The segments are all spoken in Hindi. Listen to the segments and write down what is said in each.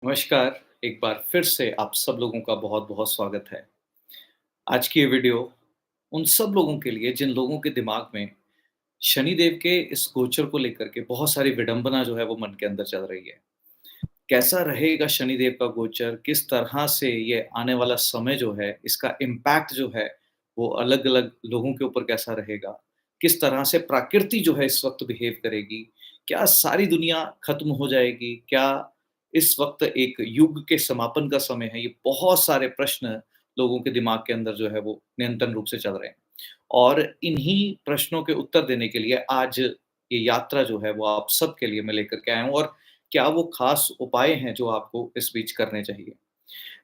नमस्कार, एक बार फिर से आप सब लोगों का बहुत-बहुत स्वागत है। आज की ये वीडियो उन सब लोगों के लिए जिन लोगों के दिमाग में शनिदेव के इस गोचर को लेकर के बहुत सारी विडंबना जो है वो मन के अंदर चल रही है। कैसा रहेगा शनिदेव का गोचर? किस तरह से ये आने वाला समय जो है, इसका इम्पैक्ट जो है, वो अलग-अलग लोगों के ऊपर कैसा रहेगा? किस तरह से प्रकृति जो है इस वक़्त बिहेव करेगी? क्या सारी दुनिया खत्म हो जाएगी? क्या इस वक़्त एक युग के समापन का समय है? ये बहुत सारे प्रश्न लोगों के दिमाग के अंदर जो है वो निरंतर रूप से चल रहे हैं। और इन्हीं प्रश्नों के उत्तर देने के लिए आज ये यात्रा जो है वो आप सबके लिए मैं लेकर के आया हूँ और क्या वो खास उपाय हैं जो आपको इस बीच करने चाहिए?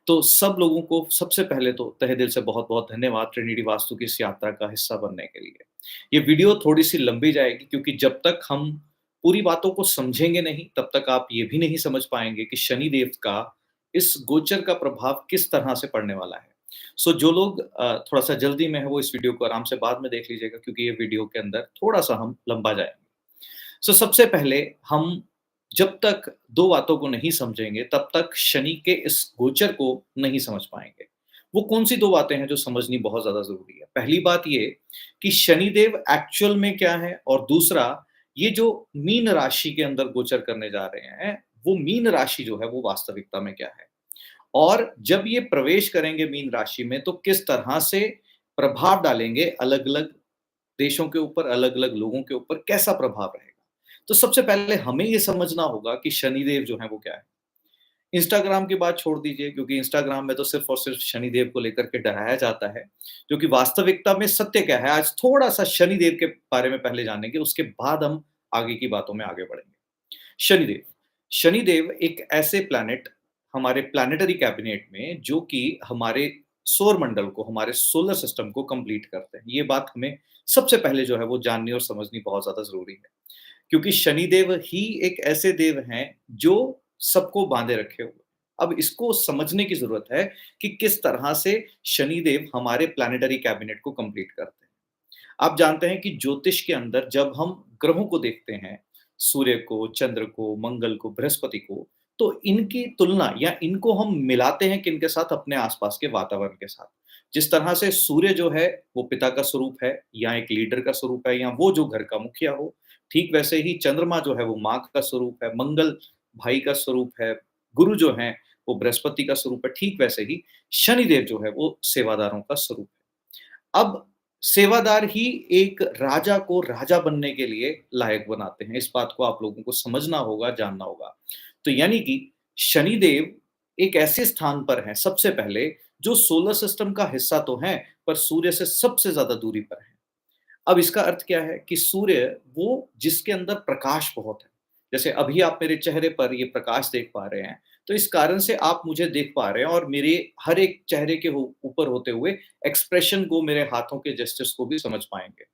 तो सब लोगों को सबसे पहले तो तहे दिल से बहुत-बहुत धन्यवाद ट्रिनिटी वास्तु की इस यात्रा का हिस्सा बनने के लिए। ये वीडियो थोड़ी-सी लंबी जाएगी क्योंकि जब तक हम पूरी बातों को समझेंगे नहीं, तब तक आप ये भी नहीं समझ पाएँगे कि शनिदेव का इस गोचर का प्रभाव किस तरह से पड़ने वाला है। सो जो लोग थोड़ा-सा जल्दी में है वो इस वीडियो को आराम से बाद में देख लीजिएगा क्योंकि ये वीडियो के अंदर थोड़ा-सा हम लंबा जाएँगे। सबसे पहले हम जब तक 2 बातों को नहीं समझेंगे, तब तक शनि के इस गोचर को नहीं समझ पाएँगे। वो कौन-सी 2 बातें हैं जो समझनी बहुत ज़्यादा ज़रूरी है? पहली बात ये कि शनिदेव एक्चुअल में क्या है और दूसरा ये जो मीन राशि के अंदर गोचर करने जा रहे हैं, वो मीन राशि जो है वो वास्तविकता में क्या है? और जब ये प्रवेश करेंगे मीन राशि में तो किस तरह से प्रभाव डालेंगे अलग-अलग देशों के ऊपर, अलग-अलग लोगों के ऊपर कैसा प्रभाव रहेगा? तो सबसे पहले हमें ये समझना होगा कि शनिदेव जो है वो क्या है? इंस्टाग्राम की बात छोड़ दीजिए क्योंकि इंस्टाग्राम में तो सिर्फ़ और सिर्फ़ शनिदेव को लेकर के डराया जाता है, जो कि वास्तविकता में सत्य क्या है? आज थोड़ा-सा शनिदेव के बारे में पहले जानेंगे, उसके बाद हम आगे की बातों में आगे बढ़ेंगे। शनिदेव, शनिदेव एक ऐसे प्लैनेट हमारे प्लैनेटरी कैबिनेट में जो कि हमारे सौर मंडल को, हमारे सोलर सिस्टम को कंप्लीट करते हैं। ये बात हमें सबसे पहले जो है वो जाननी और समझनी बहुत ज़्यादा ज़रूरी है। क्योंकि शनिदेव ही एक ऐसे देव हैं जो सबको बांधे रखे हुए हैं। अब इसको समझने की ज़रूरत है कि किस तरह से शनिदेव हमारे प्लैनेटरी कैबिनेट को कंप्लीट करते हैं। आप जानते हैं कि ज्योतिष के अंदर जब हम ग्रहों को देखते हैं, सूर्य को, चंद्र को, मंगल को, बृहस्पति को, तो इनकी तुलना या इनको हम मिलाते हैं किनके साथ? अपने आसपास के वातावरण के साथ। जिस तरह से सूर्य जो है, वो पिता का स्वरूप है या एक लीडर का स्वरूप है या वो जो घर का मुखिया हो, ठीक वैसे ही चंद्रमा जो है वो माँ का स्वरूप है, मंगल भाई का स्वरूप है, गुरु जो हैं वो बृहस्पति का स्वरूप है, ठीक वैसे ही शनिदेव जो है वो सेवादारों का स्वरूप है। अब सेवादार ही एक राजा को राजा बनने के लिए लायक बनाते हैं। इस बात को आप लोगों को समझना होगा, जानना होगा। तो यानी कि शनिदेव एक ऐसे स्थान पर हैं सबसे पहले जो सोलर सिस्टम का हिस्सा तो हैं, पर सूर्य से सबसे ज़्यादा दूरी पर हैं। अब इसका अर्थ क्या है कि सूर्य वो जिसके अंदर प्रकाश बहुत है। जैसे अभी आप मेरे चेहरे पर ये प्रकाश देख पा रहे हैं, तो इस कारण से आप मुझे देख पा रहे हैं और मेरे हर एक चेहरे के ऊपर होते हुए एक्सप्रेशन को, मेरे हाथों के जेस्चर्स को भी समझ पाएँगे।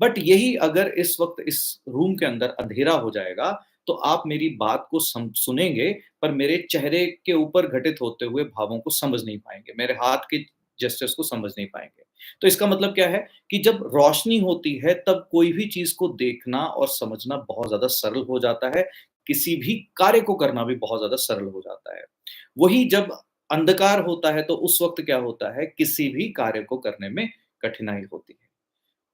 बट यही अगर इस वक़्त इस रूम के अंदर अंधेरा हो जाएगा, तो आप मेरी बात को सुनेंगे, पर मेरे चेहरे के ऊपर घटित होते हुए भावों को समझ नहीं पाएँगे। मेरे हाथ के जेस्चर्स को समझ नहीं पाएँगे। तो इसका मतलब क्या है कि जब रोशनी होती है तब कोई भी चीज़ को देखना और समझना बहुत ज़्यादा सरल हो जाता है, किसी भी कार्य को करना भी बहुत ज़्यादा सरल हो जाता है। वही जब अंधकार होता है तो उस वक़्त क्या होता है, किसी भी कार्य को करने में कठिनाई होती है।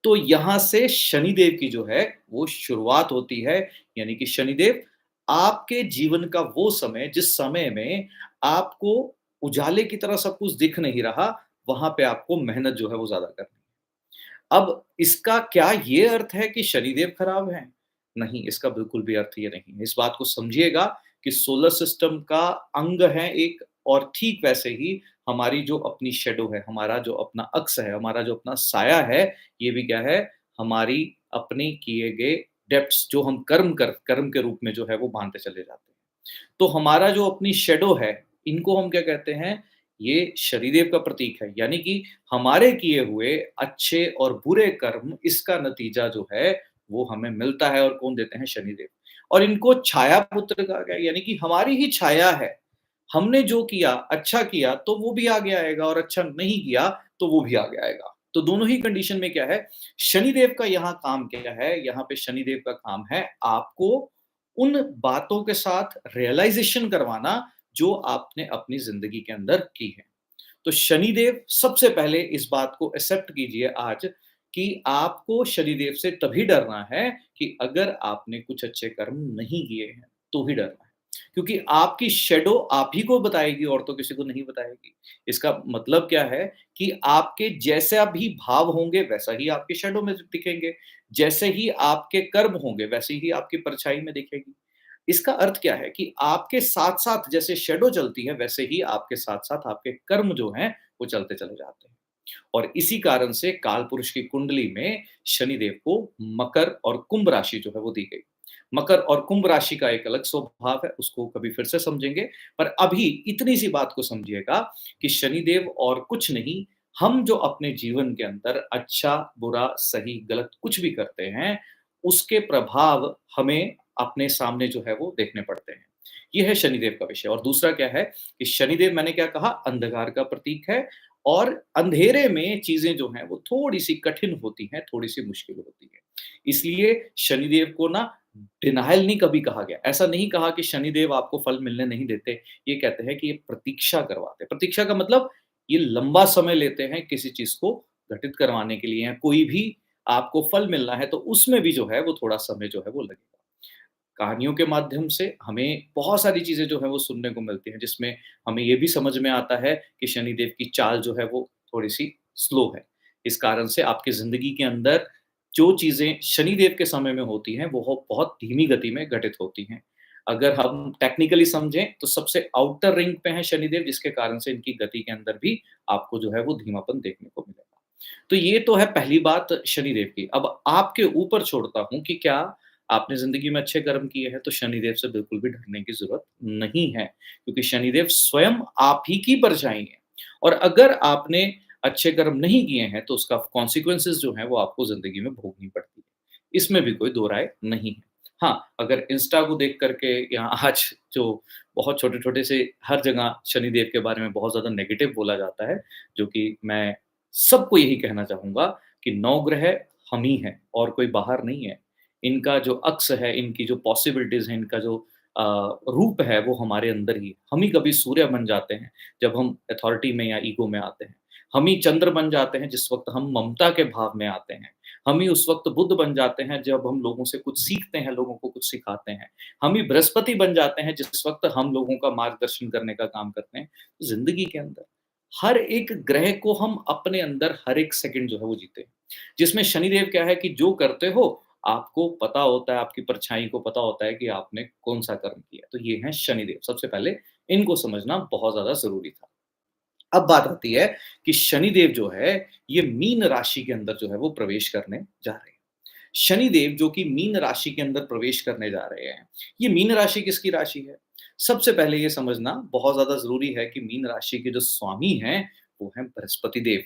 तो यहाँ से शनिदेव की जो है वो शुरुआत होती है, यानी कि शनिदेव आपके जीवन का वो समय जिस समय में आपको उजाले की तरह सब कुछ दिख नहीं रहा, वहाँ पे आपको मेहनत जो है वो ज़्यादा करनी है। अब इसका क्या ये अर्थ है कि शनिदेव खराब हैं? नहीं, इसका बिल्कुल भी अर्थ ये नहीं है। इस बात को समझिएगा कि सोलर सिस्टम का अंग है एक और ठीक वैसे ही हमारी जो अपनी शैडो है, हमारा जो अपना अक्स है, हमारा जो अपना साया है, ये भी क्या है? हमारी अपने किए गए डेब्ट्स जो हम कर्म के रूप में जो है वो बाँधते चले जाते हैं। तो हमारा जो अपनी शैडो है, इनको हम क्या कहते हैं? ये शनिदेव का प्रतीक है, यानी कि हमारे किए हुए अच्छे और बुरे कर्म, इसका नतीजा जो है, वो हमें मिलता है और कौन देते हैं? शनिदेव। और इनको छाया पुत्र कहा गया, यानी कि हमारी ही छाया है। हमने जो किया, अच्छा किया, तो वो भी आगे आएगा और अच्छा नहीं किया, तो वो भी आगे आएगा। तो दोनों ही कंडीशन में क्या है? शनिदेव का यहाँ काम क्या है? यहाँ पे शनिदेव का काम है आपको उन बातों के साथ रियलाइज़ेशन करवाना, जो आपने अपनी ज़िंदगी के अंदर की हैं। तो शनिदेव सबसे पहले इस बात को एक्सेप्ट कीजिए आज कि आपको शनिदेव से तभी डरना है कि अगर आपने कुछ अच्छे कर्म नहीं किए हैं, तो ही डरना है। क्योंकि आपकी शैडो आप ही को बताएगी और तो किसी को नहीं बताएगी। इसका मतलब क्या है कि आपके जैसा भी भाव होंगे, वैसा ही आपकी शैडो में दिखेंगे। जैसे ही आपके कर्म होंगे, वैसे ही आपकी परछाई में दिखेगी। इसका अर्थ क्या है कि आपके साथ-साथ जैसे शैडो चलती है, वैसे ही आपके साथ-साथ आपके कर्म जो हैं, वो चलते चले जाते हैं। और इसी कारण से कालपुरुष की कुंडली में शनिदेव को मकर और कुंभ राशि जो है वो दी गई। मकर और कुंभ राशि का एक अलग स्वभाव है, उसको कभी फिर से समझेंगे। पर अभी इतनी सी बात को समझिएगा कि शनिदेव और कुछ नहीं, हम जो अपने जीवन के अंदर अच्छा, बुरा, सही, गलत कुछ भी करते हैं, उसके प्रभाव हमें अपने सामने जो है वो देखने पड़ते हैं। ये है शनिदेव का विषय। और दूसरा क्या है कि शनिदेव मैंने क्या कहा, अंधकार का प्रतीक है और अंधेरे में चीज़ें जो हैं वो थोड़ी-सी कठिन होती हैं, थोड़ी-सी मुश्किल होती हैं। इसलिए शनिदेव को ना डिनायल नहीं कभी कहा गया। ऐसा नहीं कहा कि शनिदेव आपको फल मिलने नहीं देते। ये कहते हैं कि ये प्रतीक्षा करवाते हैं। प्रतीक्षा का मतलब ये लंबा समय लेते हैं किसी चीज़ को घटित करवाने के लिए या कोई भी आपको फल मिलना है तो उसमें भी जो है वो थोड़ा समय जो है वो लगेगा। कहानियों के माध्यम से हमें बहुत सारी चीज़ें जो हैं वो सुनने को मिलती हैं, जिसमें हमें ये भी समझ में आता है कि शनिदेव की चाल जो है वो थोड़ी-सी स्लो है। इस कारण से आपकी ज़िंदगी के अंदर जो चीज़ें शनिदेव के समय में होती हैं, वो बहुत धीमी गति में घटित होती हैं। अगर हम टेक्निकली समझें तो सबसे आउटर रिंग पे हैं शनिदेव, जिसके कारण से इनकी गति के अंदर भी आपको जो है वो धीमापन देखने को मिलेगा। तो ये तो है पहली बात शनिदेव की। अब आपके ऊपर छोड़ता हूँ कि क्या आपने ज़िंदगी में अच्छे कर्म किए हैं, तो शनिदेव से बिल्कुल भी डरने की ज़रूरत नहीं है, क्योंकि शनिदेव स्वयं आप ही की परछाई हैं। और अगर आपने अच्छे कर्म नहीं किए हैं, तो उसका कॉन्सेक्वेंसेज़ जो हैं, वो आपको ज़िंदगी में भोगनी पड़ती है। इसमें भी कोई दो राय नहीं है। हाँ, अगर इंस्टा को देख कर के या आज जो बहुत छोटे-छोटे से हर जगह शनिदेव के बारे में बहुत ज़्यादा नेगेटिव बोला जाता है, जो कि मैं सबको यही कहना चाहूँगा कि 9 ग्रह हम ही हैं और कोई बाहर नहीं है। इनका जो अक्स है, इनकी जो पॉसिबिलिटीज़ हैं, इनका जो रूप है, वो हमारे अंदर ही है। हम ही कभी सूर्य बन जाते हैं, जब हम अथॉरिटी में या ईगो में आते हैं। हम ही चंद्र बन जाते हैं, जिस वक़्त हम ममता के भाव में आते हैं। हम ही उस वक़्त बुद्ध बन जाते हैं, जब हम लोगों से कुछ सीखते हैं, लोगों को कुछ सिखाते हैं। हम ही बृहस्पति बन जाते हैं, जिस वक़्त हम लोगों का मार्गदर्शन करने का काम करते हैं। ज़िंदगी के अंदर हर एक ग्रह को हम अपने अंदर हर एक सेकंड जो है वो जीते हैं। जिसमें शनिदेव क्या है कि जो करते हो आपको पता होता है, आपकी परछाई को पता होता है कि आपने कौन-सा कर्म किया। तो ये हैं शनिदेव, सबसे पहले इनको समझना बहुत ज़्यादा ज़रूरी था। अब बात आती है कि शनिदेव जो है, ये मीन राशि के अंदर जो है वो प्रवेश करने जा रहे हैं। शनिदेव जो कि मीन राशि के अंदर प्रवेश करने जा रहे हैं, ये मीन राशि किसकी राशि है? सबसे पहले ये समझना बहुत ज़्यादा ज़रूरी है कि मीन राशि के जो स्वामी हैं, वो हैं बृहस्पति देव।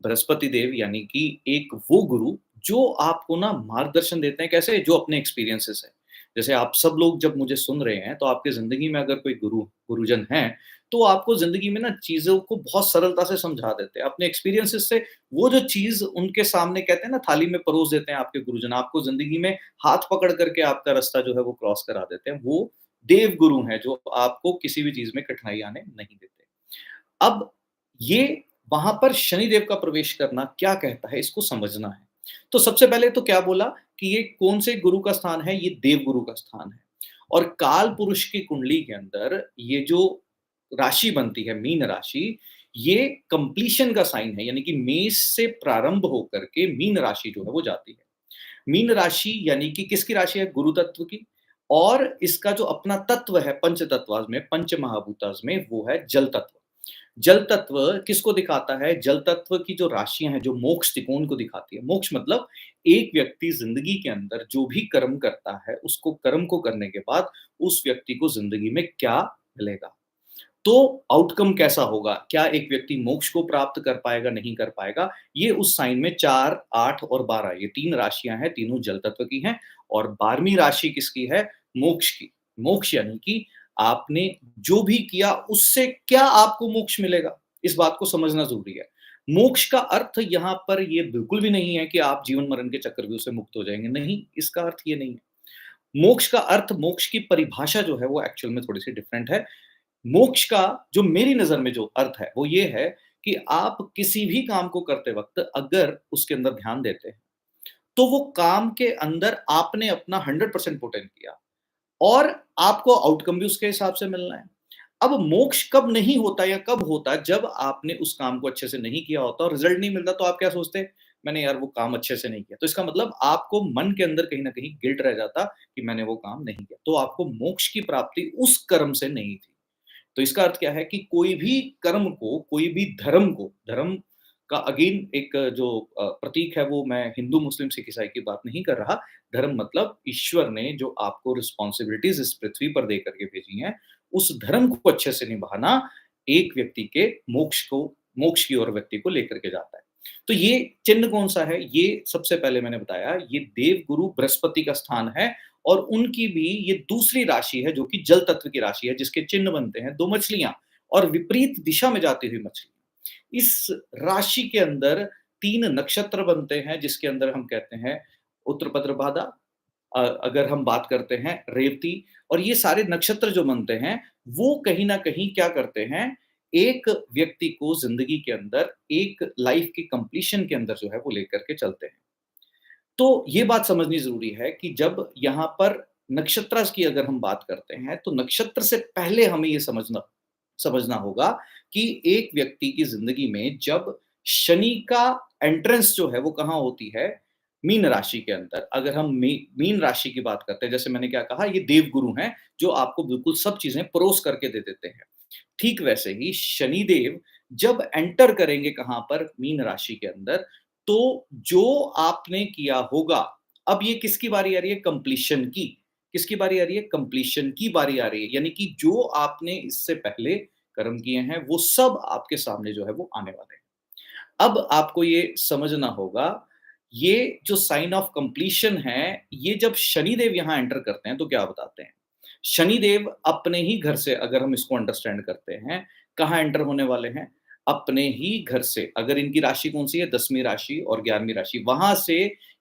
बृहस्पति देव यानी कि एक वो गुरु जो आपको ना मार्गदर्शन देते हैं, कैसे? जो अपने एक्सपीरियंसेस हैं। जैसे आप सब लोग जब मुझे सुन रहे हैं, तो आपकी ज़िंदगी में अगर कोई गुरुजन हैं, तो आपको ज़िंदगी में ना चीज़ों को बहुत सरलता से समझा देते हैं। अपने एक्सपीरियंसेस से वो जो चीज़ उनके सामने कहते हैं ना थाली में परोस देते हैं आपके गुरुजन, आपको ज़िंदगी में हाथ पकड़ करके आपका रास्ता जो है वो क्रॉस करा देते हैं। वो देव गुरु हैं जो आपको किसी भी चीज़ में कठिनाई आने नहीं देते। अब ये वहाँ पर शनिदेव का प्रवेश करना क्या कहता है, इसको समझना है। तो सबसे पहले तो क्या बोला कि ये कौन से गुरु का स्थान है, ये देव गुरु का स्थान है। और काल पुरुष की कुंडली के अंदर ये जो राशि बनती है मीन राशि, ये कंप्लीशन का साइन है, यानी कि मेष से प्रारंभ होकर के मीन राशि जो है वो जाती है। मीन राशि यानी कि किसकी राशि है? गुरु तत्व की। और इसका जो अपना तत्व है पंच तत्वाज में, पंच महाभूताज में, वो है जल तत्व। जल तत्व किसको दिखाता है? जल तत्व की जो राशियाँ हैं, जो मोक्ष त्रिकोण को दिखाती है। मोक्ष मतलब एक व्यक्ति ज़िंदगी के अंदर जो भी कर्म करता है, उसको कर्म को करने के बाद उस व्यक्ति को ज़िंदगी में क्या मिलेगा? तो आउटकम कैसा होगा? क्या एक व्यक्ति मोक्ष को प्राप्त कर पाएगा, नहीं कर पाएगा? ये उस साइन में 4, 8 और 12 ये 3 राशियाँ हैं, तीनों जल तत्व की हैं और 12वीं राशि किसकी है? मोक्ष की। मोक्ष यानी कि आपने जो भी किया उससे क्या आपको मोक्ष मिलेगा? इस बात को समझना ज़रूरी है। मोक्ष का अर्थ यहाँ पर ये बिल्कुल भी नहीं है कि आप जीवन-मरण के चक्रव्यूह से मुक्त हो जाएँगे, नहीं, इसका अर्थ ये नहीं है। मोक्ष का अर्थ, मोक्ष की परिभाषा जो है वो एक्चुअल में थोड़ी-सी डिफरेंट है। मोक्ष का जो मेरी नज़र में जो अर्थ है, वो ये है कि आप किसी भी काम को करते वक़्त अगर उसके अंदर ध्यान देते हैं, तो वो काम के अंदर आपने अपना 100% पुट इन किया और आपको आउटकम भी उसके हिसाब से मिलना है। अब मोक्ष कब नहीं होता या कब होता है? जब आपने उस काम को अच्छे से नहीं किया होता और रिज़ल्ट नहीं मिलता, तो आप क्या सोचते हैं? मैंने यार वो काम अच्छे से नहीं किया। तो इसका मतलब आपको मन के अंदर कहीं न कहीं गिल्ट रह जाता कि मैंने वो काम नहीं किया। तो आपको मोक्ष की प्राप्ति उस कर्म से नहीं थी। तो इसका अर्थ क्या है कि कोई भी कर्म को, कोई भी धर्म को, धर्म का अगेन एक जो प्रतीक है, वो मैं हिंदू, मुस्लिम, सिख, ईसाई की बात नहीं कर रहा। धर्म मतलब ईश्वर ने जो आपको रिस्पॉन्सिबिलिटीज़ इस पृथ्वी पर दे करके भेजी हैं, उस धर्म को अच्छे से निभाना एक व्यक्ति के मोक्ष की ओर व्यक्ति को लेकर के जाता है। तो ये चिन्ह कौन-सा है? ये सबसे पहले मैंने बताया, ये देवगुरु बृहस्पति का स्थान है और उनकी भी ये दूसरी राशि है जो कि जल तत्व की राशि है, जिसके चिन्ह बनते हैं 2 मछलियाँ और विपरीत दिशा में जाती हुई मछलियाँ। इस राशि के अंदर 3 नक्षत्र बनते हैं, जिसके अंदर हम कहते हैं उत्तरपद्रभाद्रा, अगर हम बात करते हैं रेवती, और ये सारे नक्षत्र जो बनते हैं, वो कहीं न कहीं क्या करते हैं, एक व्यक्ति को ज़िंदगी के अंदर एक लाइफ़ की कंप्लीशन के अंदर जो है वो लेकर के चलते हैं। तो ये बात समझनी ज़रूरी है कि जब यहाँ पर नक्षत्रास की अगर हम बात करते हैं, तो नक्षत्र से पहले हमें ये समझना समझना होगा कि एक व्यक्ति की ज़िंदगी में जब शनि का एंट्रेंस जो है वो कहाँ होती है? मीन राशि के अंदर। अगर हम मीन राशि की बात करते हैं, जैसे मैंने क्या कहा, ये देवगुरु हैं, जो आपको बिल्कुल सब चीज़ें परोस करके दे देते हैं। ठीक वैसे ही शनिदेव जब एंटर करेंगे कहाँ पर? मीन राशि के अंदर, तो जो आपने किया होगा, अब ये किसकी बारी आ रही है? कंप्लीशन की। किसकी बारी आ रही है? कंप्लीशन की बारी आ रही है। यानी कि जो आपने इससे पहले कर्म किए हैं, वो सब आपके सामने जो है वो आने वाले हैं। अब आपको ये समझना होगा, ये जो साइन ऑफ कंप्लीशन है, ये जब शनिदेव यहाँ एंटर करते हैं, तो क्या बताते हैं? शनिदेव अपने ही घर से, अगर हम इसको अंडरस्टैंड करते हैं, कहाँ एंटर होने वाले हैं? अपने ही घर से। अगर इनकी राशि कौन-सी है? 10वीं राशि और 11वीं राशि। वहाँ से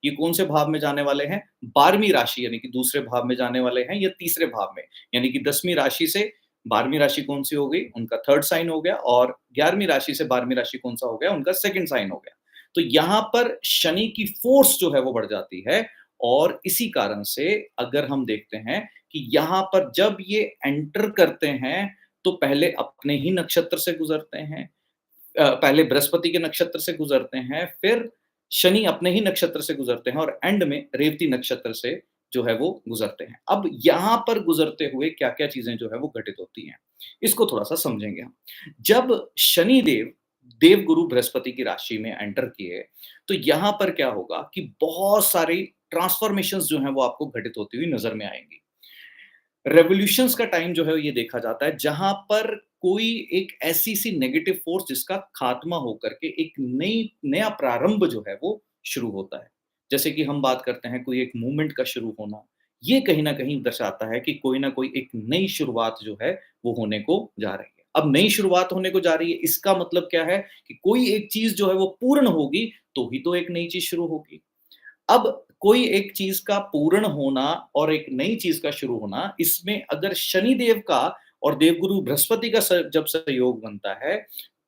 ये कौन-से भाव में जाने वाले हैं? 12वीं राशि, यानी कि दूसरे भाव में जाने वाले हैं, या तीसरे भाव में। यानी कि 10वीं राशि से 12वीं राशि कौन-सी हो गई? उनका 3rd साइन हो गया, और 11वीं राशि से 12वीं राशि कौन-सा हो गया? उनका 2nd साइन हो गया। तो यहाँ पर शनि की फ़ोर्स जो है वो बढ़ जाती है, और इसी कारण से अगर हम देखते हैं कि यहाँ पर जब ये एंटर करते हैं, तो पहले अपने ही नक्षत्र से गुज़रते हैं, पहले बृहस्पति के नक्षत्र से गुज़रते हैं, फिर शनि अपने ही नक्षत्र से गुज़रते हैं, और एंड में रेवती नक्षत्र से जो है वो गुज़रते हैं। अब यहाँ पर गुज़रते हुए क्या-क्या चीज़ें जो है वो घटित होती हैं, इसको थोड़ा-सा समझेंगे हम। जब शनिदेव देवगुरु बृहस्पति की राशि में एंटर किए, तो यहाँ पर क्या होगा कि बहुत सारी ट्रांसफ़ॉर्मेशंस जो हैं वो आपको घटित होती हुई नज़र में आएँगी। रेवोल्यूशंस का टाइम जो है ये देखा जाता है, जहाँ पर कोई एक ऐसी-सी नेगेटिव फ़ोर्स जिसका खात्मा होकर के एक नया प्रारंभ जो है वो शुरू होता है। जैसे कि हम बात करते हैं कोई एक मूवमेंट का शुरू होना, ये कहीं न कहीं दर्शाता है कि कोई न कोई एक नई शुरुआत जो है वो होने को जा रही है। अब नई शुरुआत होने को जा रही है, इसका मतलब क्या है कि कोई एक चीज़ जो है वो पूर्ण होगी, तो ही तो एक नई चीज़ शुरू होगी। अब कोई एक चीज़ का पूर्ण होना और एक नई चीज़ का शुरू होना, इसमें अगर शनिदेव का और देवगुरु बृहस्पति का जब सहयोग बनता है,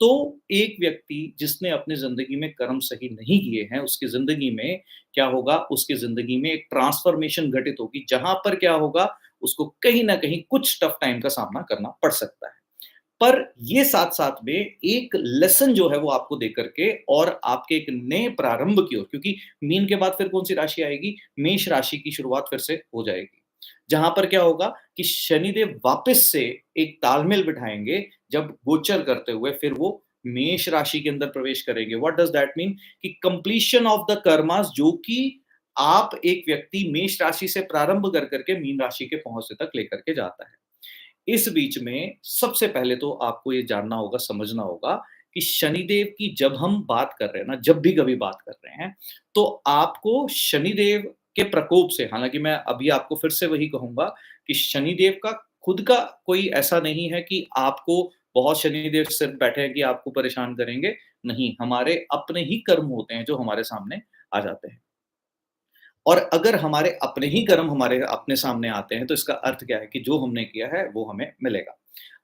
तो एक व्यक्ति जिसने अपनी ज़िंदगी में कर्म सही नहीं किए हैं, उसकी ज़िंदगी में क्या होगा? उसकी ज़िंदगी में एक ट्रांसफ़ॉर्मेशन घटित होगी, जहाँ पर क्या होगा? उसको कहीं न कहीं कुछ टफ़ टाइम का सामना करना पड़ सकता है। पर ये साथ-साथ में एक लेसन जो है वो आपको देकर के और आपके एक नए प्रारंभ की ओर, क्योंकि मीन के बाद फिर कौन-सी राशि आएगी? मेष राशि की शुरुआत फिर से हो जाएगी। जहाँ पर क्या होगा कि शनिदेव वापस से एक तालमेल बिठाएँगे, जब गोचर करते हुए फिर वो मेष राशि के अंदर प्रवेश करेंगे। What does that mean? कि कंप्लीशन ऑफ द कर्मास, जो कि आप एक व्यक्ति मेष राशि से प्रारंभ कर के मीन राशि के पहुँचने तक लेकर के जाता है। इस बीच में सबसे पहले तो आपको ये जानना होगा, समझना होगा कि शनिदेव की जब हम बात कर रहे हैं ना, जब भी कभी बात कर रहे हैं, तो आपको शनिदेव के प्रकोप से, हालाँकि मैं अभी आपको फिर से वही कहूँगा कि शनिदेव का खुद का कोई ऐसा नहीं है कि आपको बहुत शनिदेव सिर्फ बैठे हैं कि आपको परेशान करेंगे, नहीं, हमारे अपने ही कर्म होते हैं जो हमारे सामने आ जाते हैं। और अगर हमारे अपने ही कर्म हमारे अपने सामने आते हैं, तो इसका अर्थ क्या है कि जो हमने किया है, वो हमें मिलेगा।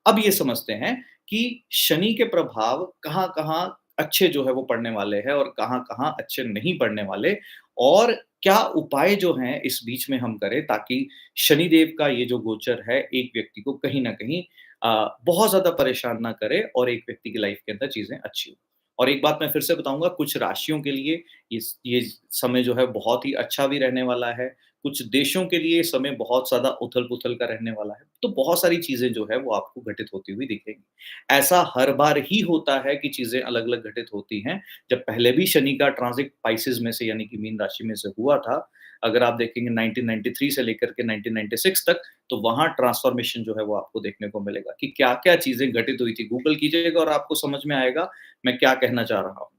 अब ये समझते हैं कि शनि के प्रभाव कहाँ-कहाँ अच्छे जो है वो पड़ने वाले हैं और कहाँ-कहाँ अच्छे नहीं पड़ने वाले, और क्या उपाय जो हैं इस बीच में हम करें ताकि शनिदेव का ये जो गोचर है एक व्यक्ति को कहीं न कहीं बहुत ज़्यादा परेशान ना करे और एक व्यक्ति की लाइफ के अंदर चीज़ें अच्छी हों। और एक बात मैं फिर से बताऊँगा, कुछ राशियों के लिए ये समय जो है बहुत ही अच्छा भी रहने वाला है, कुछ देशों के लिए समय बहुत ज़्यादा उथल-पुथल का रहने वाला है। तो बहुत सारी चीज़ें जो है वो आपको घटित होती हुई दिखेंगी। ऐसा हर बार ही होता है कि चीज़ें अलग-अलग घटित होती हैं। जब पहले भी शनि का ट्रांज़िट पाइसेज़ में से यानी कि मीन राशि में से हुआ था, अगर आप देखेंगे 1993 से लेकर के 1996 तक, तो वहाँ ट्रांसफ़ॉर्मेशन जो है वो आपको देखने को मिलेगा कि क्या-क्या चीज़ें घटित हुई थी। गूगल कीजिएगा और आपको समझ में आएगा मैं क्या कहना चाह रहा हूँ।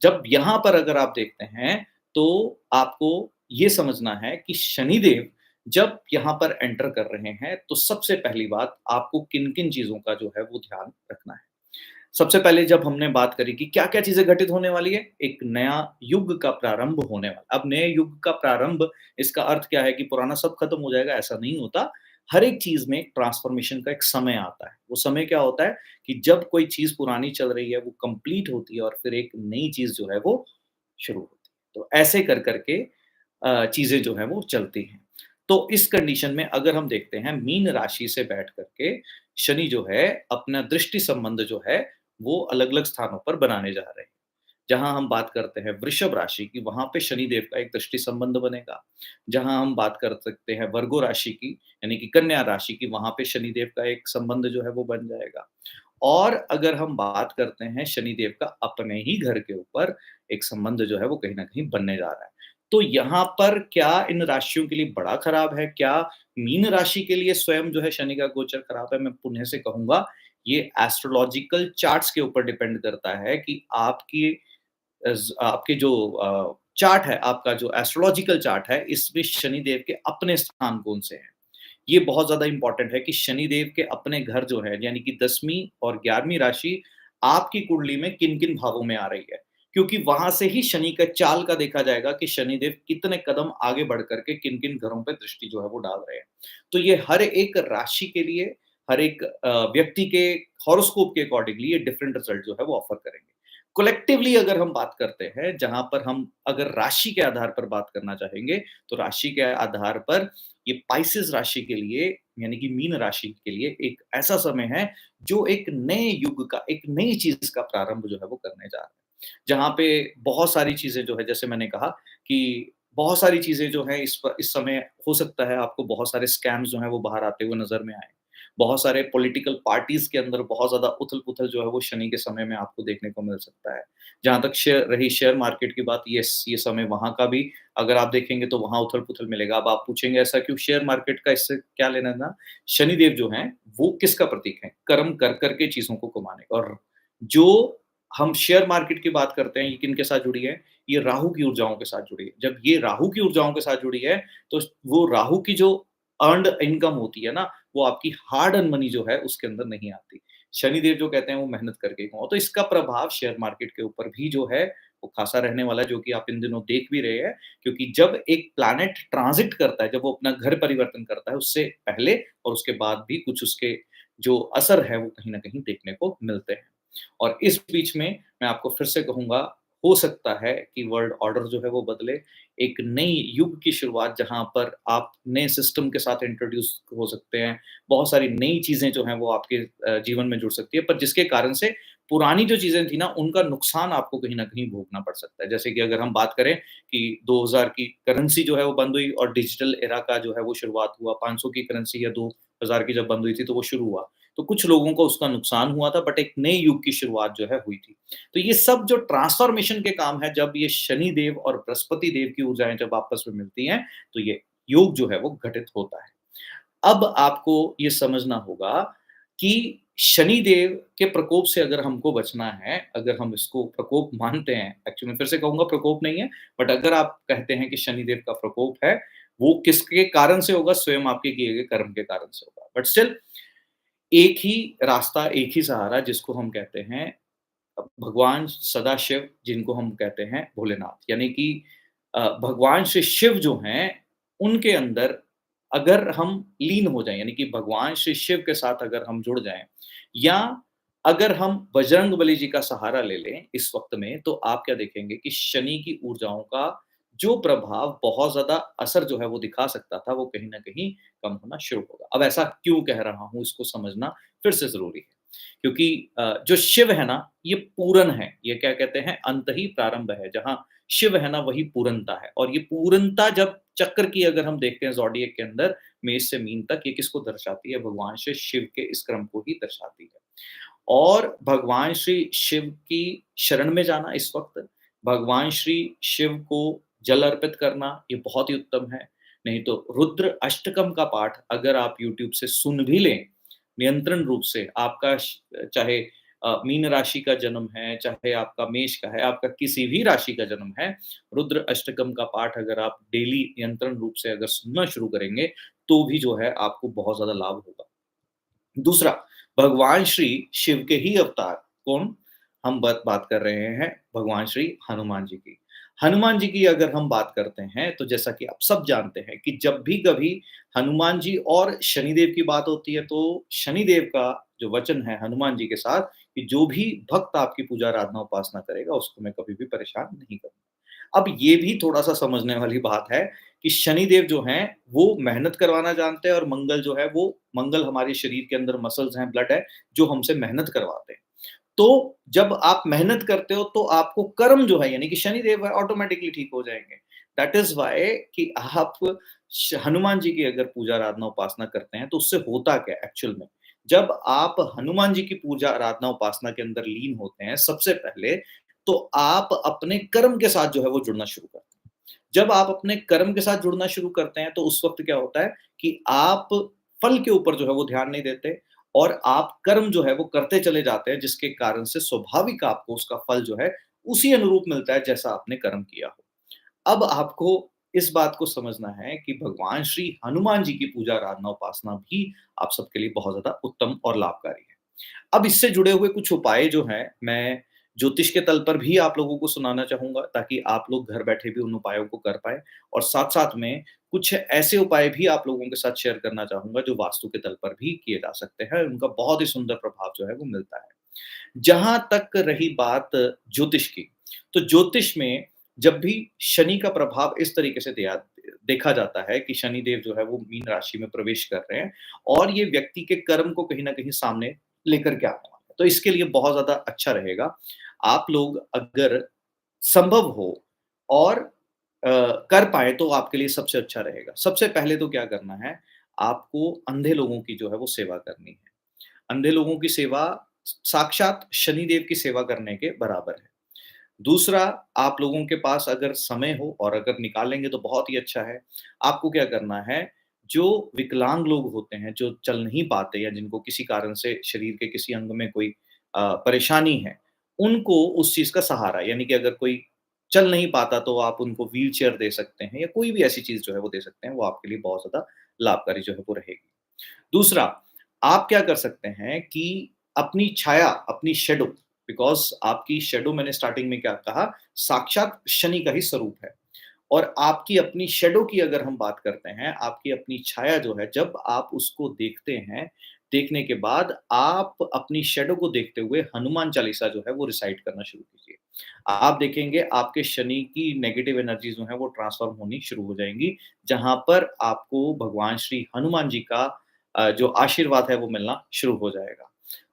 जब यहाँ पर अगर आप देखते हैं, तो आपको ये समझना है कि शनिदेव जब यहाँ पर एंटर कर रहे हैं, तो सबसे पहली बात आपको किन-किन चीज़ों का जो है वो ध्यान रखना है। सबसे पहले जब हमने बात करी कि क्या-क्या चीज़ें घटित होने वाली है, एक नया युग का प्रारंभ होने वाला। अब नए युग का प्रारंभ, इसका अर्थ क्या है कि पुराना सब खत्म हो जाएगा, ऐसा नहीं होता। हर एक चीज़ में एक ट्रांसफ़ॉर्मेशन का एक समय आता है। वो समय क्या होता है कि जब कोई चीज़ पुरानी चल रही है, वो कंप्लीट होती है और फिर एक नई चीज़ जो है वो शुरू होती है। तो ऐसे कर के चीज़ें जो हैं वो चलती हैं। तो इस कंडीशन में अगर हम देखते हैं मीन राशि से बैठ कर के शनि जो है अपना दृष्टि संबंध जो है वो अलग-अलग स्थानों पर बनाने जा रहे हैं। जहाँ हम बात करते हैं वृषभ राशि की, वहाँ पे शनिदेव का एक दृष्टि संबंध बनेगा। जहाँ हम बात कर सकते हैं वर्गो राशि की, यानी कि कन्या राशि की, वहाँ पे शनिदेव का एक संबंध जो है वो बन जाएगा। और अगर हम बात करते हैं शनिदेव का अपने ही घर के ऊपर एक संबंध जो है वो कहीं न कहीं बनने जा रहा है। तो यहाँ पर क्या इन राशियों के लिए बड़ा खराब है? क्या मीन राशि के लिए स्वयं जो है शनि का गोचर खराब है? मैं पुनः से कहूँगा, ये एस्ट्रोलॉजिकल चार्ट्स के ऊपर डिपेंड करता है कि आपके जो चार्ट है, आपका जो एस्ट्रोलॉजिकल चार्ट है, इसमें शनिदेव के अपने स्थान कौन-से हैं। ये बहुत ज़्यादा इम्पोर्टेंट है कि शनिदेव के अपने घर जो है, यानी कि 10वीं और 11वीं राशि आपकी कुंडली में किन-किन भावों में आ रही है। क्योंकि वहाँ से ही शनि का चाल का देखा जाएगा कि शनिदेव कितने कदम आगे बढ़ कर के किन-किन घरों पे दृष्टि जो है वो डाल रहे हैं। तो ये हर एक राशि के लिए, हर एक व्यक्ति के हॉरोस्कोप के अकॉर्डिंगली ये डिफरेंट रिज़ल्ट जो है वो ऑफ़र करेंगे। कलेक्टिवली अगर हम बात करते हैं, जहाँ पर हम अगर राशि के आधार पर बात करना चाहेंगे, तो राशि के आधार पर ये पाइसेस राशि के लिए, यानी कि मीन राशि के लिए एक ऐसा समय है जो एक नए युग का, एक नई चीज़ का प्रारंभ जो है वो करने जा रहा है। जहाँ पे बहुत सारी चीज़ें जो है, जैसे मैंने कहा कि बहुत सारी चीज़ें जो हैं इस समय हो सकता है आपको बहुत सारे स्कैम्स जो हैं वो बाहर आते हुए नज़र में आएँ। बहुत सारे पॉलिटिकल पार्टीज़ के अंदर बहुत ज़्यादा उथल-पुथल जो है वो शनि के समय में आपको देखने को मिल सकता है। जहाँ तक शेयर मार्केट की बात, ये समय वहाँ का भी अगर आप देखेंगे तो वहाँ उथल-पुथल मिलेगा। अब आप पूछेंगे ऐसा क्यों? शेयर मार्केट का इससे क्या लेना-देना? शनिदेव जो हैं, वो किसका प्रतीक हैं? कर्म कर के चीज़ों को कमाने का। और जो हम शेयर मार्केट की बात करते हैं, ये किनके साथ जुड़ी है? ये राहु की ऊर्जाओं के साथ जुड़ी है। जब ये राहु की ऊर्जाओं के साथ जुड़ी है, तो वो राहु की जो अर्न्ड इनकम होती है ना, वो आपकी हार्ड अर्न मनी जो है, उसके अंदर नहीं आती। शनिदेव जो कहते हैं, वो मेहनत करके कमाओ। तो इसका प्रभाव शेयर मार्केट के ऊपर भी जो है, वो खासा रहने वाला है, जो कि आप इन दिनों देख भी रहे हैं। क्योंकि जब एक प्लैनेट ट्रांज़िट करता है, जब वो अपना घर परिवर्तन करता है, उससे पहले और उसके बाद भी कुछ उसके जो असर है, वो कहीं न कहीं देखने को मिलते हैं। और इस बीच में मैं आपको फिर से कहूँगा, हो सकता है कि वर्ल्ड ऑर्डर जो है वो बदले, एक नई युग की शुरुआत जहाँ पर आप नए सिस्टम के साथ इंट्रोड्यूस हो सकते हैं। बहुत सारी नई चीज़ें जो हैं वो आपके जीवन में जुड़ सकती है, पर जिसके कारण से पुरानी जो चीज़ें थी ना, उनका नुकसान आपको कहीं न कहीं भोगना पड़ सकता है। जैसे कि अगर हम बात करें कि 2000 की करेंसी जो है वो बंद हुई और डिजिटल एरा का जो है वो शुरुआत हुआ। 500 की करेंसी या 2000 की जब बंद हुई थी, तो वो शुरू हुआ। तो कुछ लोगों को उसका नुकसान हुआ था, बट एक नए युग की शुरुआत जो है हुई थी। तो ये सब जो ट्रांसफॉर्मेशन के काम है, जब ये शनि देव और बृहस्पति देव की ऊर्जाएँ जब आपस में मिलती हैं, तो ये योग जो है वो घटित होता है। अब आपको ये समझना होगा कि शनि देव के प्रकोप से अगर हमको बचना है, अगर हम इसको प्रकोप मानते हैं, एक्चुअली मैं फिर से कहूँगा प्रकोप नहीं है, बट अगर आप कहते हैं कि शनि देव का प्रकोप है, वो किसके कारण से होगा? स्वयं आपके किए गए कर्म के कारण से होगा। बट स्टिल एक ही रास्ता, एक ही सहारा, जिसको हम कहते हैं भगवान सदाशिव, जिनको हम कहते हैं भोलेनाथ। यानी कि भगवान श्री शिव जो हैं, उनके अंदर अगर हम लीन हो जाएँ, यानी कि भगवान श्री शिव के साथ अगर हम जुड़ जाएँ या अगर हम बजरंगबली जी का सहारा ले लें इस वक़्त में, तो आप क्या देखेंगे कि शनि की ऊर्जाओं का जो प्रभाव बहुत ज़्यादा असर जो है वो दिखा सकता था, वो कहीं न कहीं कम होना शुरू होगा। अब ऐसा क्यों कह रहा हूँ, इसको समझना फिर से ज़रूरी है। क्योंकि जो शिव है ना, ये पूरन है, ये क्या कहते हैं, अंत ही प्रारंभ है, जहाँ शिव है ना, वही पूरनता है और ये पूरनता जब चक्र की अगर हम देखते हैं ज़ोडिएक के अंदर, मेष से मीन तक, ये किसको दर्शाती है? भगवान श्री शिव के इस क्रम को ही दर्शाती है। और भगवान श्री शिव की शरण में जाना इस वक़्त, भगवान श्री शिव को जल अर्पित करना, ये बहुत ही उत्तम है। नहीं तो रुद्र अष्टकम का पाठ अगर आप यूट्यूब से सुन भी लें, नियंत्रण रूप से आपका चाहे मीन राशि का जन्म है, चाहे आपका मेष का है, आपका किसी भी राशि का जन्म है, रुद्र अष्टकम का पाठ अगर आप डेली नियंत्रण रूप से अगर सुनना शुरू करेंगे, तो भी जो है आपको बहुत ज़्यादा लाभ होगा। दूसरा, भगवान श्री शिव के ही अवतार कौन? हम बात बात कर रहे हैं भगवान श्री हनुमान जी की। हनुमान जी की अगर हम बात करते हैं, तो जैसा कि आप सब जानते हैं कि जब भी कभी हनुमान जी और शनिदेव की बात होती है, तो शनिदेव का जो वचन है हनुमान जी के साथ कि जो भी भक्त आपकी पूजा, आराधना, उपासना करेगा, उसको मैं कभी भी परेशान नहीं करूँगा। अब ये भी थोड़ा-सा समझने वाली बात है कि शनिदेव जो हैं, वो मेहनत करवाना जानते हैं और मंगल जो है वो मंगल हमारे शरीर के अंदर मसल्स हैं, ब्लड है, जो हमसे मेहनत करवाते हैं। तो जब आप मेहनत करते हो तो आपको कर्म जो है यानी कि शनिदेव है ऑटोमैटिकली ठीक हो जाएँगे। दैट इज़ व्हाई कि आप हनुमान जी की अगर पूजा, आराधना, उपासना करते हैं तो उससे होता क्या है एक्चुअल में? जब आप हनुमान जी की पूजा, आराधना, उपासना के अंदर लीन होते हैं सबसे पहले, तो आप अपने कर्म के साथ जो है वो जुड़ना शुरू करते हैं। जब आप अपने कर्म के साथ जुड़ना शुरू करते हैं, तो उस वक़्त क्या होता है कि आप फल के ऊपर जो है वो ध्यान नहीं देते और आप कर्म जो है वो करते चले जाते हैं, जिसके कारण से स्वाभाविक आपको उसका फल जो है, उसी अनुरूप मिलता है जैसा आपने कर्म किया हो। अब आपको इस बात को समझना है कि भगवान श्री हनुमान जी की पूजा, आराधना, उपासना भी आप सबके लिए बहुत ज़्यादा उत्तम और लाभकारी है। अब इससे जुड़े हुए कुछ उपाय जो हैं, मैं ज्योतिष के तल पर भी आप लोगों को सुनाना चाहूँगा ताकि आप लोग घर बैठे भी उन उपायों को कर पाएँ और साथ-साथ में कुछ ऐसे उपाय भी आप लोगों के साथ शेयर करना चाहूँगा जो वास्तु के तल पर भी किए जा सकते हैं। उनका बहुत ही सुंदर प्रभाव जो है वो मिलता है। जहाँ तक रही बात ज्योतिष की, तो ज्योतिष में जब भी शनि का प्रभाव इस तरीके से देखा जाता है कि शनिदेव जो है वो मीन राशि में प्रवेश कर रहे हैं और ये व्यक्ति के कर्म को कहीं न कहीं सामने लेकर के आने वाला है। तो इसके लिए बहुत ज़्यादा अच्छा रहेगा, आप लोग अगर संभव हो और कर पाएँ तो आपके लिए सबसे अच्छा रहेगा। सबसे पहले तो क्या करना है, आपको अंधे लोगों की जो है वो सेवा करनी है। अंधे लोगों की सेवा साक्षात शनिदेव की सेवा करने के बराबर है। दूसरा, आप लोगों के पास अगर समय हो और अगर निकालेंगे तो बहुत ही अच्छा है। आपको क्या करना है, जो विकलांग लोग होते हैं, जो चल नहीं पाते या जिनको किसी कारण से शरीर के किसी अंग में कोई परेशानी है, उनको उस चीज़ का सहारा यानी कि अगर कोई चल नहीं पाता तो आप उनको व्हीलचेयर दे सकते हैं या कोई भी ऐसी चीज़ जो है वो दे सकते हैं, वो आपके लिए बहुत ज़्यादा लाभकारी जो है वो रहेगी। दूसरा, आप क्या कर सकते हैं कि अपनी छाया, अपनी शैडो बिकॉज़ आपकी शैडो मैंने स्टार्टिंग में क्या कहा, साक्षात शनि का ही स्वरूप है और आपकी अपनी शैडो की अगर हम बात करते हैं, आपकी अपनी छाया जो है, जब आप उसको देखते हैं, देखने के बाद आप अपनी शैडो को देखते हुए हनुमान चालीसा जो है वो रिसाइट करना शुरू कीजिए। आप देखेंगे आपके शनि की नेगेटिव एनर्जी जो है वो ट्रांसफ़ॉर्म होनी शुरू हो जाएँगी, जहाँ पर आपको भगवान श्री हनुमान जी का जो आशीर्वाद है वो मिलना शुरू हो जाएगा।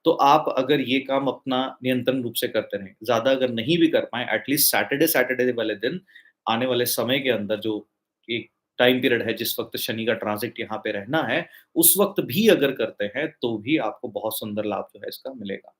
तो आप अगर ये काम अपना नियंत्रण रूप से करते रहें, ज़्यादा अगर नहीं भी कर पाएँ एटलीस्ट सैटरडे वाले दिन आने वाले समय के अंदर जो एक टाइम पीरियड है जिस वक़्त शनि का ट्रांज़िट यहाँ पे रहना है, उस वक़्त भी अगर करते हैं तो भी आपको बहुत सुंदर लाभ जो है इसका मिलेगा।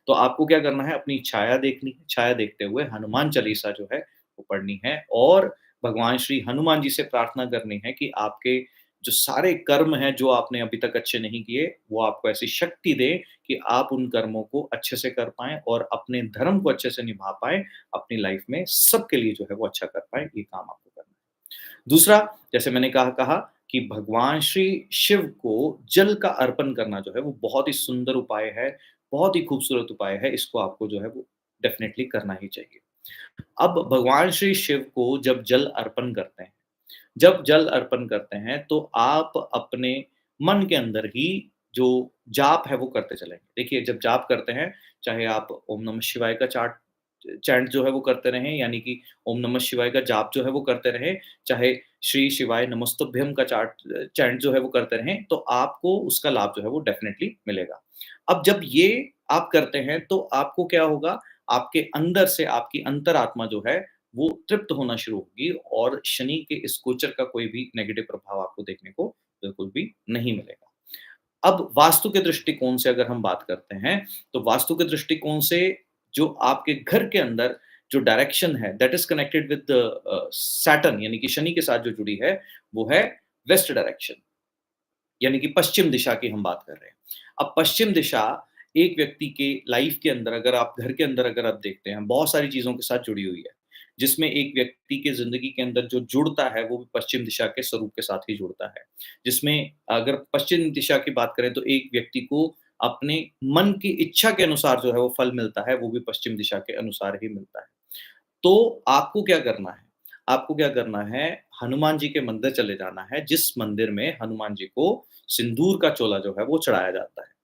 तो आपको क्या करना है अपनी छाया देखनी है, छाया देखते हुए हनुमान चालीसा जो है वो पढ़नी है और भगवान श्री हनुमान जी से प्रार्थना करनी है कि आपके जो सारे कर्म हैं जो आपने अभी तक अच्छे नहीं किए, वो आपको ऐसी शक्ति दें कि आप उन कर्मों को अच्छे से कर पाएँ और अपने धर्म को अच्छे से निभा पाएँ, अपनी लाइफ़ में सबके लिए जो है वो अच्छा कर पाएँ, ये काम आपको करना है। दूसरा, जैसे मैंने कहा कि भगवान श्री शिव को जल का अर्पण करना जो है वो बहुत ही सुंदर उपाय है, बहुत ही खूबसूरत उपाय है, इसको आपको जो है वो डेफ़िनेटली करना ही चाहिए। अब भगवान श्री शिव को जब जल अर्पण करते हैं तो आप अपने मन के अंदर ही जो जाप है वो करते चलेंगे। देखिए जब जाप करते हैं, चाहे आप ओम नमः शिवाय का चैंट जो है वो करते रहें, यानी कि ओम नमः शिवाय का जाप जो है वो करते रहें, चाहे श्री शिवाय नमस्तुभ्यम का चैंट जो है वो करते रहें, तो आपको उसका लाभ जो है वो डेफ़िनेटली मिलेगा। अब जब ये आप करते हैं तो आपको क्या होगा, आपके अंदर से आपकी अंतरात्मा जो है वो तृप्त होना शुरू होगी और शनि के इस गोचर का कोई भी नेगेटिव प्रभाव आपको देखने को बिल्कुल भी नहीं मिलेगा। अब वास्तु के दृष्टिकोण से अगर हम बात करते हैं, तो वास्तु के दृष्टिकोण से जो आपके घर के अंदर जो डायरेक्शन है that is connected with Saturn, यानी कि शनि के साथ जो जुड़ी है, वो है वेस्ट डायरेक्शन, यानी कि पश्चिम दिशा की हम बात कर रहे हैं। अब पश्चिम दिशा एक व्यक्ति के लाइफ के अंदर, अगर आप घर के अंदर अगर आप देखते हैं, बहुत सारी चीज़ों के साथ जुड़ी हुई है। जिसमें एक व्यक्ति के ज़िंदगी के अंदर जो जुड़ता है, वो भी पश्चिम दिशा के स्वरूप के साथ ही जुड़ता है। जिसमें अगर पश्चिम दिशा की बात करें तो एक व्यक्ति को अपने मन की इच्छा के अनुसार जो है वो फल मिलता है, वो भी पश्चिम दिशा के अनुसार ही मिलता है। तो आपको क्या करना है? आपको क्या करना है, हनुमान जी के मंदिर चले जाना है, जिस मंदिर में हनुमान जी को सिंदूर का चोला जो है वो चढ़ाया जाता है।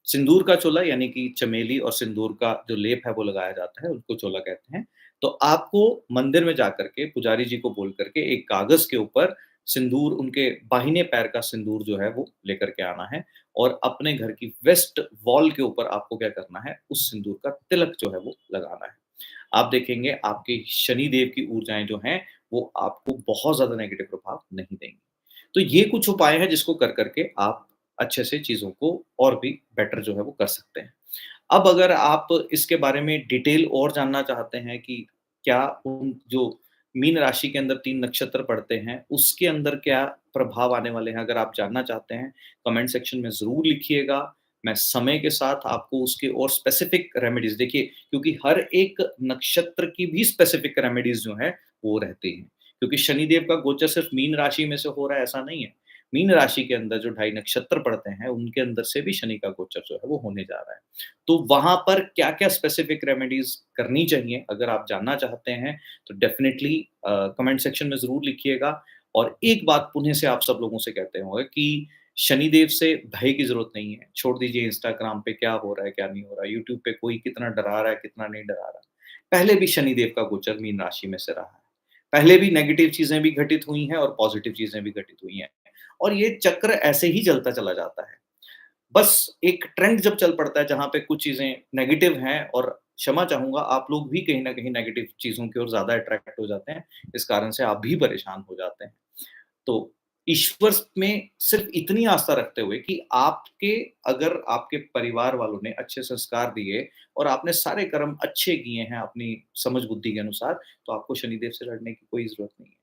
सिंदूर का चोला यानी कि चमेली और सिंदूर का जो लेप है वो लगाया जाता है, उसको चोला कहते हैं। तो आपको मंदिर में जाकर के पुजारी जी को बोल करके एक कागज़ के ऊपर सिंदूर, उनके बाहिने पैर का सिंदूर जो है वो लेकर के आना है और अपने घर की वेस्ट वॉल के ऊपर आपको क्या करना है, उस सिंदूर का तिलक जो है वो लगाना है। आप देखेंगे आपके शनि देव की ऊर्जाएँ जो हैं, वो आपको बहुत ज़्यादा नेगेटिव प्रभाव नहीं देंगी। तो ये कुछ उपाय हैं जिसको कर कर के आप अच्छे से चीज़ों को और भी बेटर जो है वो कर सकते हैं। अब अगर आप इसके बारे में डिटेल और जानना चाहते हैं कि क्या उन जो मीन राशि के अंदर 3 नक्षत्र पड़ते हैं, उसके अंदर क्या प्रभाव आने वाले हैं, अगर आप जानना चाहते हैं, कमेंट सेक्शन में ज़रूर लिखिएगा। मैं समय के साथ आपको उसके और स्पेसिफिक रेमेडीज़, देखिए क्योंकि हर एक नक्षत्र की भी स्पेसिफिक रेमेडीज़ जो हैं, वो रहती हैं। क्योंकि शनिदेव का गोचर सिर्फ़ मीन राशि में से हो रहा है ऐसा नहीं है। मीन राशि के अंदर जो ढाई नक्षत्र पड़ते हैं, उनके अंदर से भी शनि का गोचर जो है वो होने जा रहा है। तो वहाँ पर क्या-क्या स्पेसिफिक रेमेडीज़ करनी चाहिए, अगर आप जानना चाहते हैं, तो डेफ़िनिटली कमेंट सेक्शन में ज़रूर लिखिएगा। और एक बात पुनः से आप सब लोगों से कहते होंगे कि शनिदेव से भय की ज़रूरत नहीं है। छोड़ दीजिए इंस्टाग्राम पे क्या हो रहा है, क्या नहीं हो रहा है, यूट्यूब पे कोई कितना डरा रहा है, कितना नहीं डरा रहा है। पहले भी शनिदेव का गोचर मीन राशि में से रहा है। पहले भी नेगेटिव चीज़ें भी घटित हुई हैं और पॉज़िटिव चीज़ें भी घटित हुई हैं। और ये चक्र ऐसे ही चलता चला जाता है। बस एक ट्रेंड जब चल पड़ता है जहाँ पे कुछ चीज़ें नेगेटिव हैं, और क्षमा चाहूँगा आप लोग भी कहीं न कहीं नेगेटिव चीज़ों की ओर ज़्यादा अट्रैक्ट हो जाते हैं, इस कारण से आप भी परेशान हो जाते हैं। तो ईश्वर में सिर्फ़ इतनी आस्था रखते हुए कि आपके अगर आपके परिवार वालों ने अच्छे संस्कार दिए और आपने सारे कर्म अच्छे किए हैं अपनी समझ बुद्धि के अनुसार, तो आपको शनिदेव से लड़ने की कोई ज़रूरत नहीं है।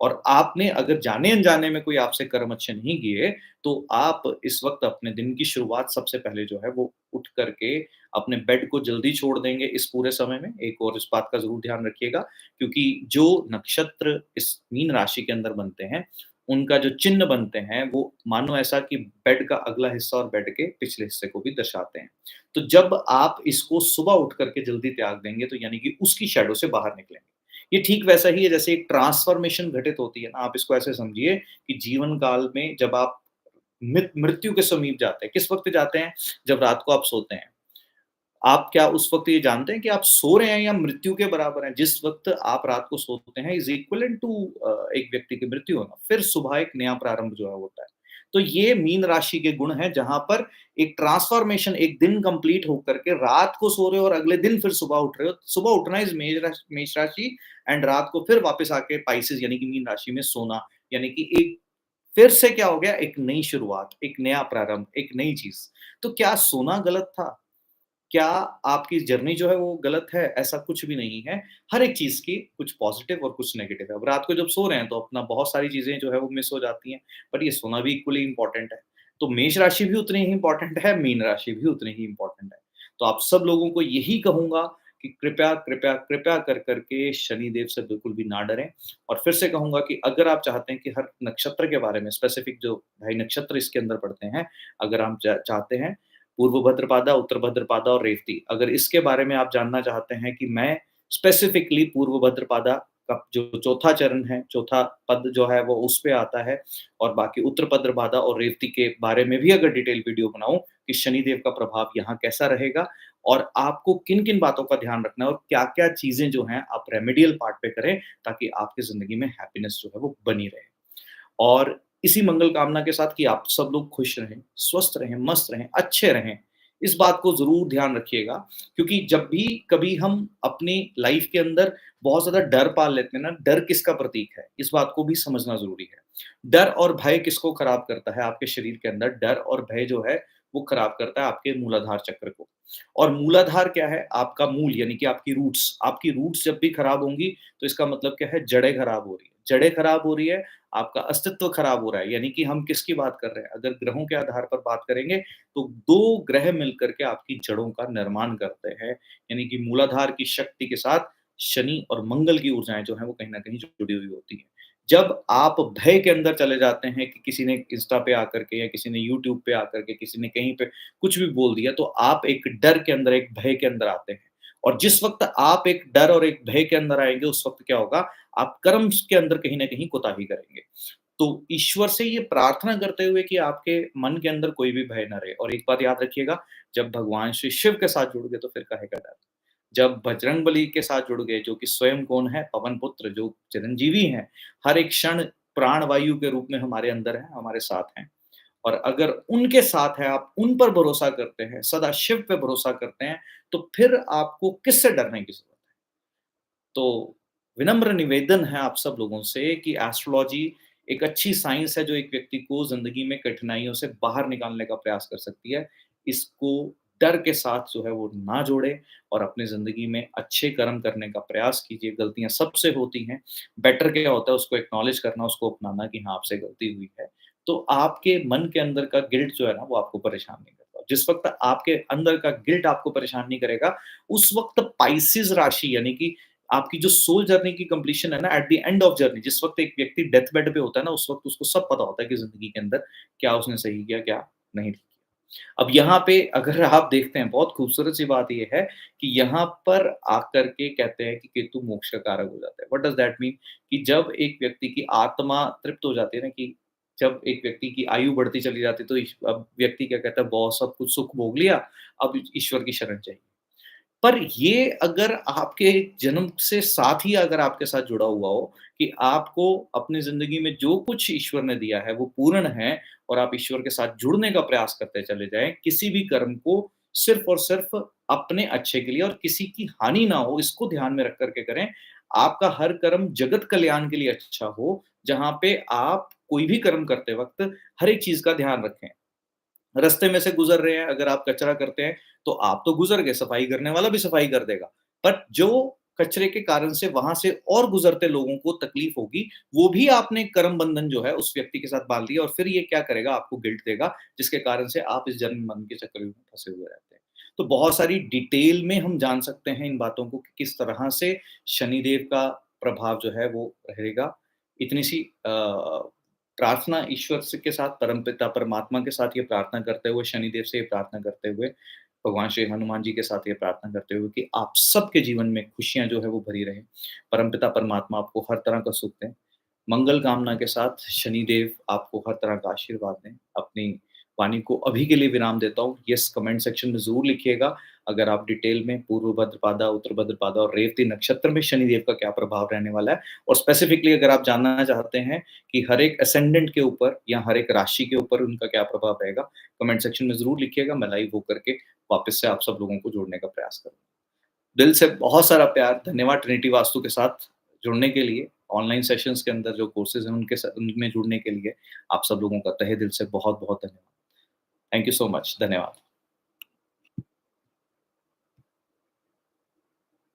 और आपने अगर जाने-अनजाने में कोई आपसे कर्म अच्छे नहीं किए, तो आप इस वक़्त अपने दिन की शुरुआत सबसे पहले जो है वो उठ कर के अपने बेड को जल्दी छोड़ देंगे इस पूरे समय में। एक और इस बात का ज़रूर ध्यान रखिएगा, क्योंकि जो नक्षत्र इस मीन राशि के अंदर बनते हैं, उनका जो चिन्ह बनते हैं, वो मानो ऐसा कि बेड का अगला हिस्सा और बेड के पिछले हिस्से को भी दर्शाते हैं। तो जब आप इसको सुबह उठ कर के जल्दी त्याग देंगे, तो यानी कि उसकी शैडो से बाहर निकलेंगे। ये ठीक वैसा ही है जैसे एक ट्रांसफ़ॉर्मेशन घटित होती है ना, आप इसको ऐसे समझिए कि जीवन काल में जब आप मृत्यु के समीप जाते हैं, किस वक़्त जाते हैं? जब रात को आप सोते हैं। आप क्या उस वक़्त ये जानते हैं कि आप सो रहे हैं या मृत्यु के बराबर हैं? जिस वक़्त आप रात को सोते हैं इज़ इक्विवेलेंट टू एक व्यक्ति की मृत्यु होना। फिर सुबह एक नया प्रारंभ जो है होता है। तो ये मीन राशि के गुण हैं जहाँ पर एक ट्रांसफ़ॉर्मेशन, एक दिन कंप्लीट होकर के रात को सो रहे हो और अगले दिन फिर सुबह उठ रहे हो। सुबह उठना इज़ मेष राशि एंड रात को फिर वापस आके पाइसेस यानी कि मीन राशि में सोना। यानी कि एक फिर से क्या हो गया, एक नई शुरुआत, एक नया प्रारंभ, एक नई चीज़। तो क्या सोना गलत था? क्या आपकी जर्नी जो है वो गलत है? ऐसा कुछ भी नहीं है। हर एक चीज़ की कुछ पॉज़िटिव और कुछ नेगेटिव है। अब रात को जब सो रहे हैं तो अपना बहुत सारी चीज़ें जो है वो मिस हो जाती हैं, बट ये सोना भी इक्वली इम्पोर्टेंट है। तो मेष राशि भी उतनी ही इम्पोर्टेंट है, मीन राशि भी उतनी ही इम्पोर्टेंट है। तो आप सब लोगों को यही कहूँगा कि कृपया, कृपया, कृपया कर कर के शनिदेव से बिल्कुल भी ना डरें। और फिर से कहूँगा कि अगर आप चाहते हैं कि हर नक्षत्र के बारे में स्पेसिफ़िक जो ढाई नक्षत्र इसके अंदर पड़ते हैं, अगर आप चाहते हैं पूर्व भद्रपादा, उत्तर भद्रपादा और रेवती। अगर इसके बारे में आप जानना चाहते हैं कि मैं स्पेसिफिकली पूर्व भद्रपादा का जो चौथा चरण है, चौथा पद जो है वो उस पे आता है, और बाकी उत्तर भद्रपादा और रेवती के बारे में भी अगर डिटेल वीडियो बनाऊँ कि शनिदेव का प्रभाव यहाँ कैसा रहेगा और आपको किन-किन बातों का ध्यान रखना है और क्या-क्या चीज़ें जो हैं आप रेमेडियल पार्ट पे करें ताकि आपकी ज़िंदगी में हैप्पीनेस जो है वो बनी रहे। और इसी मंगल कामना के साथ कि आप सब लोग खुश रहें, स्वस्थ रहें, मस्त रहें, अच्छे रहें। इस बात को ज़रूर ध्यान रखिएगा, क्योंकि जब भी कभी हम अपनी लाइफ़ के अंदर बहुत ज़्यादा डर पाल लेते हैं ना, डर किसका प्रतीक है? इस बात को भी समझना ज़रूरी है। डर और भय किसको खराब करता है आपके शरीर के अंदर? डर और भय जो है, वो खराब करता है आपके मूलाधार चक्र को। और मूलाधार क्या है? आपका मूल यानी कि आपकी रूट्स। आपकी रूट्स जब भी खराब होंगी, तो इसका मतलब क्या है? जड़ें खराब हो रही हैं। जड़ें खराब हो रही है, आपका अस्तित्व खराब हो रहा है, यानी कि हम किसकी बात कर रहे हैं? अगर ग्रहों के आधार पर बात करेंगे, तो 2 ग्रह मिलकर के आपकी जड़ों का निर्माण करते हैं, यानी कि मूलाधार की शक्ति के साथ शनि और मंगल की ऊर्जाएँ जो हैं, वो कहीं न कहीं जुड़ी हुई होती हैं। जब आप भय के अंदर चले जाते हैं कि किसी ने इंस्टा पे आकर के या किसी ने यूट्यूब पे आकर के, किसी ने कहीं पे कुछ भी बोल दिया, तो आप एक डर के अंदर, एक भय के अंदर आते हैं। और जिस वक़्त आप एक डर और एक भय के अंदर आएँगे, उस वक़्त क्या होगा, आप कर्म के अंदर कहीं न कहीं कोताही करेंगे। तो ईश्वर से ये प्रार्थना करते हुए कि आपके मन के अंदर कोई भी भय ना रहे, और एक बात याद रखिएगा, जब भगवान श्री शिव के साथ जुड़ गए तो फिर काहे का डर। जब बजरंगबली के साथ जुड़ गए, जो कि स्वयं कौन है? पवन पुत्र, जो चिरंजीवी हैं, हर एक क्षण प्राण वायु के रूप में हमारे अंदर हैं, हमारे साथ हैं। और अगर उनके साथ है, आप उन पर भरोसा करते हैं, सदा शिव पे भरोसा करते हैं, तो फिर आपको किससे डरने की ज़रूरत है? तो विनम्र निवेदन है आप सब लोगों से कि एस्ट्रोलॉजी एक अच्छी साइंस है जो एक व्यक्ति को ज़िंदगी में कठिनाइयों से बाहर निकालने का प्रयास कर सकती है। इसको डर के साथ जो है वो ना जोड़ें और अपनी ज़िंदगी में अच्छे कर्म करने का प्रयास कीजिए। गलतियाँ सबसे होती हैं, बेटर क्या होता है उसको एक्नॉलेज करना, उसको अपनाना कि हाँ, आपसे गलती हुई है। तो आपके मन के अंदर का गिल्ट जो है ना, वो आपको परेशान नहीं करता। जिस वक़्त आपके अंदर का गिल्ट आपको परेशान नहीं करेगा, उस वक़्त पाइसेस राशि यानी कि आपकी जो सोल जर्नी की कंप्लीशन है ना, at the end of journey, जिस वक़्त एक व्यक्ति डेथ बेड पे होता है ना, उस वक़्त उसको सब पता होता है कि ज़िंदगी के अंदर क्या उसने सही किया, क्या नहीं किया। अब यहाँ पे अगर आप देखते हैं, बहुत खूबसूरत सी बात ये है कि यहाँ पर आकर के कहते हैं कि केतु मोक्ष का कारक हो जाता है। What does that mean? कि जब एक व्यक्ति की आत्मा तृप्त हो जाती है ना, कि जब एक व्यक्ति की आयु बढ़ती चली जाती है, तो अब व्यक्ति क्या कहता है, बहुत सब कुछ सुख भोग लिया, अब ईश्वर की शरण चाहिए। पर ये अगर आपके जन्म से साथ ही अगर आपके साथ जुड़ा हुआ हो कि आपको अपनी ज़िंदगी में जो कुछ ईश्वर ने दिया है वो पूर्ण है, और आप ईश्वर के साथ जुड़ने का प्रयास करते चले जाएँ, किसी भी कर्म को सिर्फ़ और सिर्फ़ अपने अच्छे के लिए और किसी की हानि ना हो, इसको ध्यान में रख कर के करें। आपका हर कर्म जगत कल्याण के लिए अच्छा हो, जहाँ पे आप कोई भी कर्म करते वक़्त हर एक चीज़ का ध्यान रखें। रास्ते में से गुज़र रहे हैं, अगर आप कचरा करते हैं, तो आप तो गुज़र गए, सफाई करने वाला भी सफाई कर देगा। बट जो कचरे के कारण से वहाँ से और गुज़रते लोगों को तकलीफ़ होगी, वो भी आपने कर्म बंधन जो है उस व्यक्ति के साथ बाँध लिया, और फिर ये क्या करेगा, आपको गिल्ट देगा, जिसके कारण से आप इस जन्म-मरण के चक्कर में फँसे हुए रहते हैं। तो बहुत सारी डिटेल में हम जान सकते हैं इन बातों को कि किस तरह से शनिदेव का प्रभाव जो है वो रहेगा। इतनी सी प्रार्थना ईश्वर से के साथ, परमपिता परमात्मा के साथ ये प्रार्थना करते हुए, शनिदेव से ये प्रार्थना करते हुए, भगवान श्री हनुमान जी के साथ ये प्रार्थना करते हुए कि आप सबके जीवन में खुशियाँ जो है वो भरी रहें। परमपिता परमात्मा आपको हर तरह का सुख दें। मंगल कामना के साथ शनिदेव आपको हर तरह का आशीर्वाद दें। अपनी वाणी को अभी के लिए विराम देता हूँ। येस, कमेंट सेक्शन में ज़रूर लिखिएगा अगर आप डिटेल में पूर्व भद्रपादा, उत्तर भद्रपादा और रेवती नक्षत्र में शनिदेव का क्या प्रभाव रहने वाला है, और स्पेसिफिकली अगर आप जानना चाहते हैं कि हर एक असेंडेंट के ऊपर या हर एक राशि के ऊपर उनका क्या प्रभाव रहेगा, कमेंट सेक्शन में ज़रूर लिखिएगा। मैं लाइव होकर के वापस से आप सब लोगों को जोड़ने का प्रयास करूँगा। दिल से बहुत सारा प्यार, धन्यवाद ट्रिनिटी वास्तु के साथ जुड़ने के लिए, ऑनलाइन सेशंस के अंदर जो कोर्सेज़ हैं उनमें जुड़ने के लिए आप सब लोगों का तहे दिल से बहुत-बहुत धन्यवाद। Thank you so much. धन्यवाद।